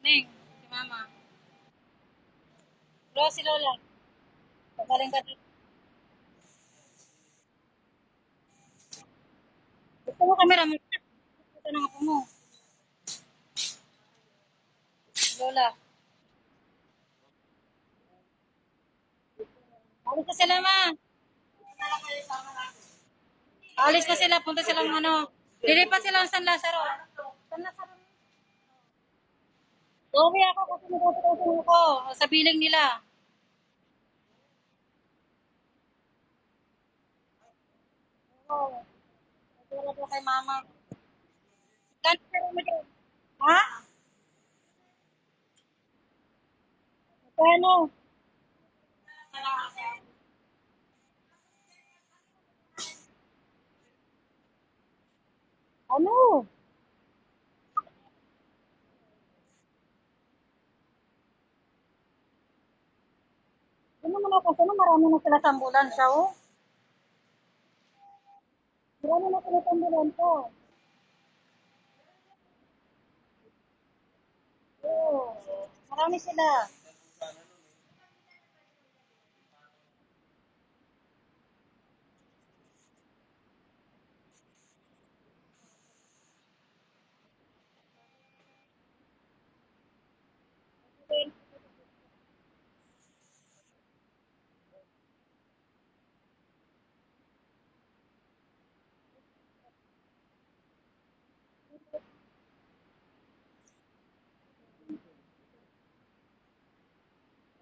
Neng, si Mama. Bro, si Lola. Pagaling ka dito. Gusto mo camera mo? Ito na nga po mo. Lola. Alis na sila, Ma. Alis na sila. Punta silang ano. Lilipat sila sa San Lazaro. San Lazaro. Uwi ako kasi nagkakataon ko. Sa biling nila. Oo. Natira ko kay Mama. Kano mo dyan? Ha? Kano? Ano? Ano naman ako? Ano marami na sila sa ambulansya, oh. Marami na sila sa ambulansya. Oo. Marami sila.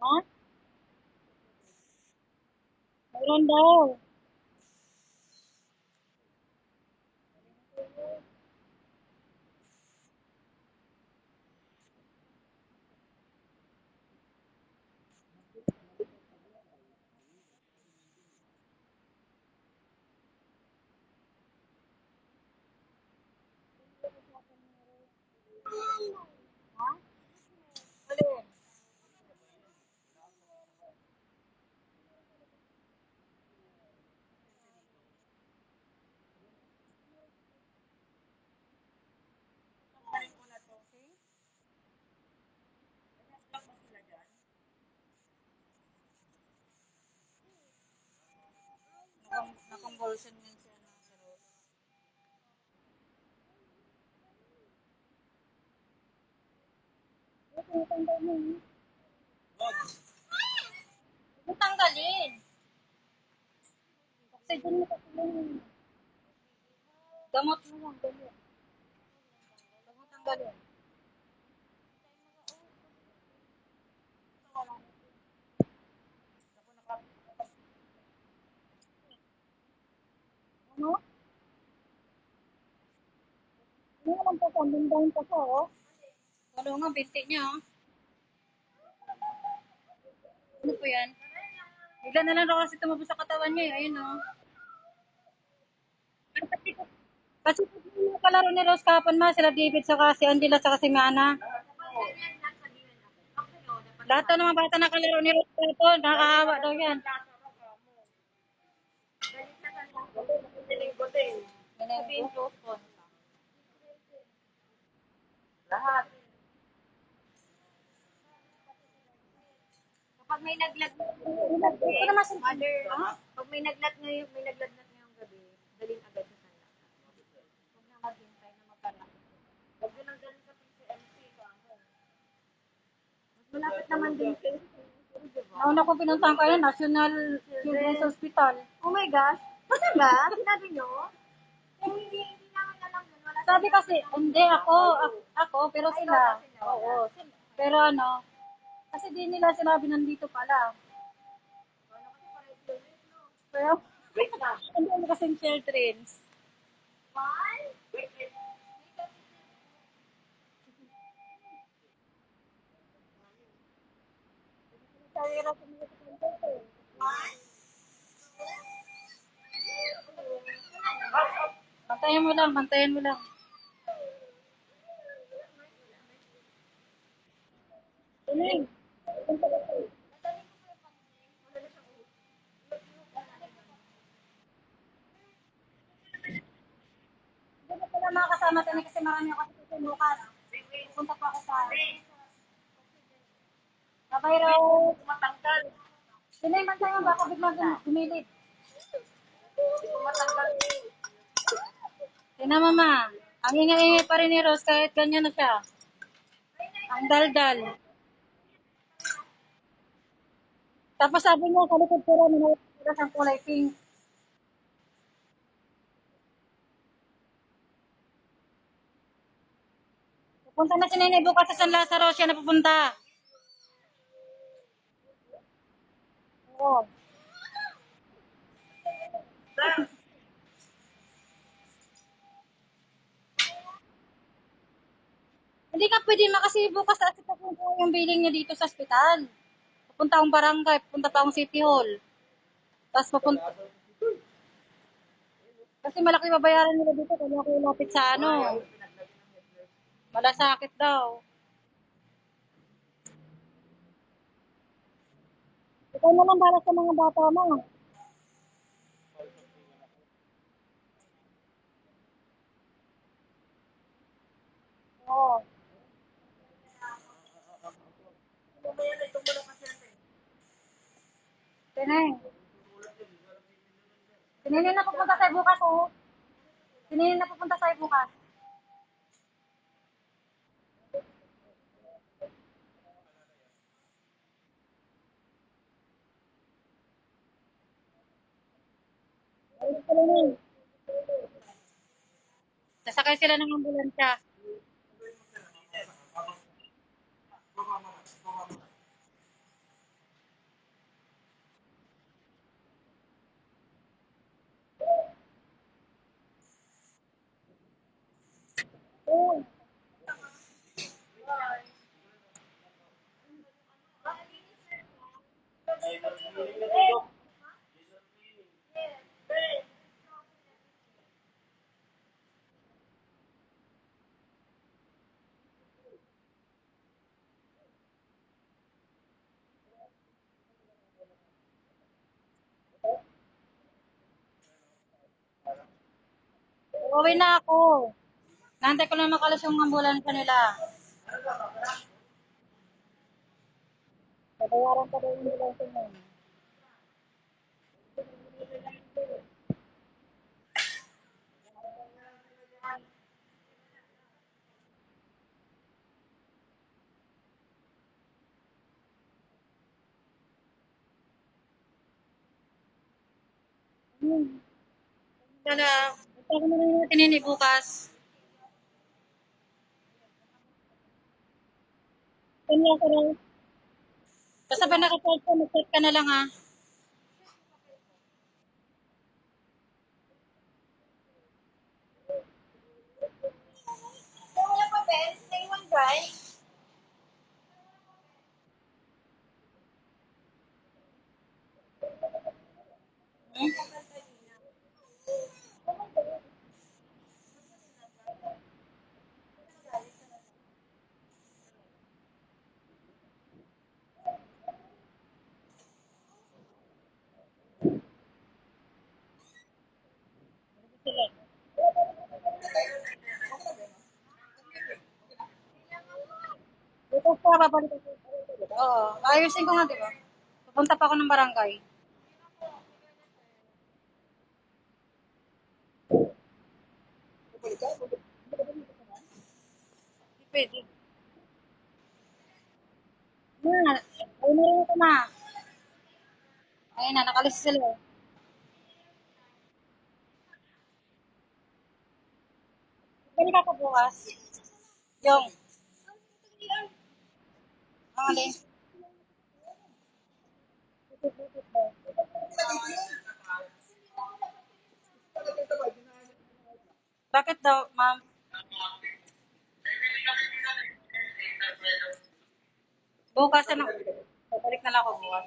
Ha? Meron daw. Ha? Alin? Na-convulsion yan siya. Tinatanggal mo. Huwag tanggalin. Oxygen mo kasi yun. Gamot mo lang. Gamot. Gamot tanggalin. Ano? Ano naman pa sa down pa siya, oh. Ano nga, binti niya, oh. Ano po yan? Bigla na lang daw kasi tumabos sa katawan niya, eh. Ayun, oh. Kasi yung kalaro ni Rose kahapon, Ma, sila David, saka si Angela, saka si Mana. Lahat daw ng mga bata na kalaro ni Rose kahapon, nakakahawa daw yan. Menenggo. Lahat. Kapag may naglag ito naman si mother, pag may naglat ngayon, may naglagnat ngayong gabi, dalhin agad sa sala. Huwag na maghintay na magkala. Huwag yun ang dalhin sa PCMC. Mas malapit naman din sa nauna ko pinuntahan ko yun, National Children's Hospital. Oh my gosh. Talaga? Sinabi nyo? Hindi namin alam yun. Wala sabi kasi, hindi ako, pero sila. Oo, sila. Pero ano, kasi di nila sinabi nandito pala. Pero, hindi mo kasing children's. Why? Bantayan mo lang. Tuloy. Hindi na pala makakasama tayo kasi marami ako kasi bukas. Punta pa ako sa Sakay raw. Matanggal. Sila yung bantay mo, baka biglang gumilid. Matanggal. Tina mama, ang ingay-ingay pa rin ni Rose kahit ganyan na siya. Ang daldal. Tapos sabi niya, sa likod ko rin, minawala siyang kulay pink. Pupunta na si Nene bukas sa San Lazaro, siya na pupunta. Oo. Hindi ka pwede makasi bukas at pupunta yung billing niya dito sa ospital. Pupunta akong barangay, pupunta pa akong City Hall. Tapos pupunta, kasi malaki babayaran nila dito kaya ako lapit sa ano. Malasakit daw. Ikaw naman para sa mga bata mo. Oo. Tineng. Tininin na pupunta sa bukas oh. Tininin na pupunta sa bukas. Sasakay sila ng ambulansya. Oo. Uuwi na ako. Nantay ko lang makalas yung ambulansya nila. Babayaran pa daw yung ambulansya mo. Kala, ito ko na lang yung tinini bukas. Kanya ko lang. Basta ba nakapag ka, mag-chat ka na lang ha. Wala pa, Ben? Naiwan dry? Hmm? Sige. Bukas pa, babalik ako. Oo. Ayusin ko nga, di ba? Pupunta pa ako ng barangay. Pwede. Na, ayun na rin ito na. Ayun na, nakalis sila. Balik ako bukas. Yung, ang alin. Bakit daw, ma'am? Bukas na. Balik na lang ako bukas.